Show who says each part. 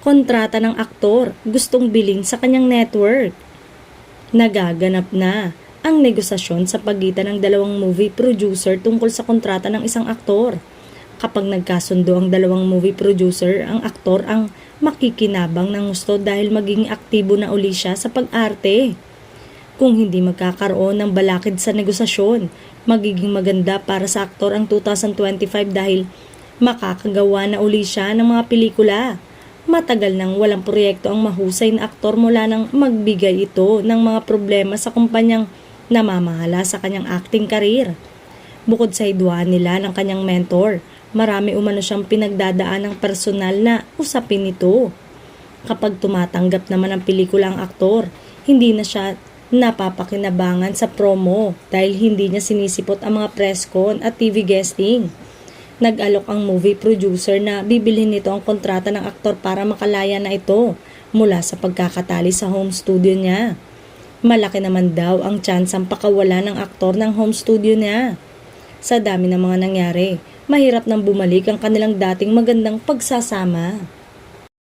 Speaker 1: kontrata ng aktor gustong bilhin sa kanyang network. Nagaganap na ang negosasyon sa pagitan ng dalawang movie producer tungkol sa kontrata ng isang aktor. Kapag nagkasundo ang dalawang movie producer, ang aktor ang makikinabang ng gusto dahil magiging aktibo na uli siya sa pag-arte. Kung hindi magkakaroon ng balakid sa negosasyon, magiging maganda para sa aktor ang 2025 dahil makakagawa na uli siya ng mga pelikula. Matagal nang walang proyekto ang mahusay na aktor mula nang magbigay ito ng mga problema sa kumpanyang namamahala sa kanyang acting career. Bukod sa hidwaan nila ng kanyang mentor, marami umano siyang pinagdadaan ng personal na usapin nito. Kapag tumatanggap naman ng pelikula ang aktor, hindi na siya napapakinabangan sa promo dahil hindi niya sinisipot ang mga press con at TV guesting. Nag-alok ang movie producer na bibilhin nito ang kontrata ng aktor para makalaya na ito mula sa pagkakatali sa home studio niya. Malaki naman daw ang tsansang pakawala ng aktor ng home studio niya. Sa dami ng mga nangyari, mahirap nang bumalik ang kanilang dating magandang pagsasama.